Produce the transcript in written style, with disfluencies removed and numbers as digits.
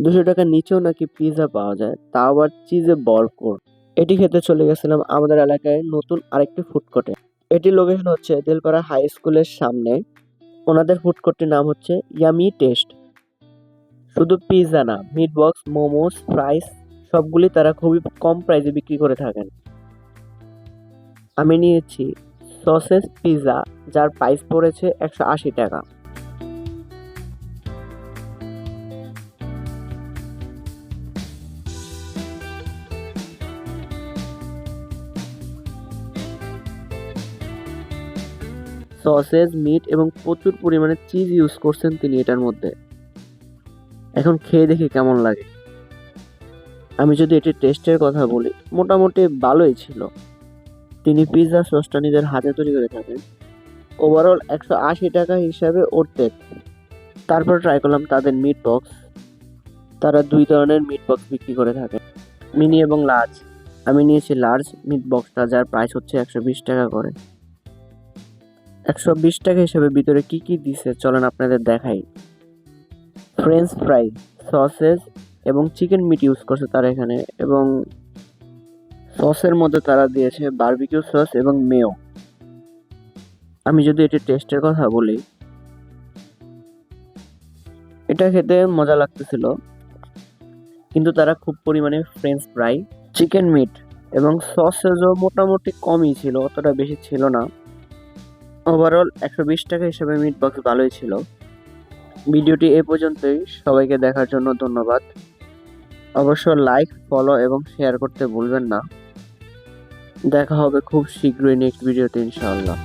200 টাকার নিচেও নাকি পিৎজা পাওয়া যায়, তাও আবার চিজে ভরপুর। এটি খেতে চলে গেছিলাম আমাদের এলাকায় নতুন আরেকটি ফুড কোর্টে। এটির লোকেশন হচ্ছে তেলপাড়া হাই স্কুলের সামনে। ওনাদের ফুড কোর্টটির নাম হচ্ছে ইয়ামি টেস্ট। শুধু পিৎজা না, মিট বক্স, মোমোস, ফ্রাইস সবগুলি তারা খুবই কম প্রাইসে বিক্রি করে থাকেন। আমি নিয়েছি সসেস পিৎজা, যার প্রাইস পড়েছে 180 টাকা। সসেজ, মিট এবং প্রচুর পরিমাণে চিজ ইউজ করছেন তিনি এটার মধ্যে। এখন খেয়ে দেখি কেমন লাগে। আমি যদি এটির টেস্টের কথা বলি, মোটামুটি ভালোই ছিল। তিনি পিৎজা সসটা নিজের হাতে তৈরি করে থাকেন। ওভারঅল 180 টাকা হিসাবে অর্ধেক। তারপর ট্রাই করলাম তাদের মিট বক্স। তারা 2 ধরনের মিট বক্স বিক্রি করে থাকেন, মিনি এবং লার্জ। আমি নিয়েছি লার্জ মিট বক্সটা, যার প্রাইস হচ্ছে 120 টাকা করে। 120 টাকা হিসেবে ভিতরে কি কি দিছে চলেন আপনাদের দেখাই। ফ্রেঞ্চ ফ্রাই, সসেজ এবং চিকেন মিট ইউজ করছে তারা এখানে, এবং সসের মধ্যে তারা দিয়েছে বারবিকিউ সস এবং মেয়ো। আমি যদি এটির টেস্টের কথা বলি, এটা খেতে মজা লাগতেছিল, কিন্তু তারা খুব পরিমাণে ফ্রেঞ্চ ফ্রাই, চিকেন মিট এবং সসেজও মোটামুটি কমই ছিল, অতটা বেশি ছিল না। ওভারঅল 120 টাকা হিসেবে মিট বক্স ভালোই ছিল। ভিডিওটি এ পর্যন্তই। সবাইকে দেখার জন্য ধন্যবাদ। অবশ্য লাইক, ফলো এবং শেয়ার করতে ভুলবেন না। দেখা হবে খুব শীঘ্রই নেক্সট ভিডিওতে ইনশাআল্লাহ।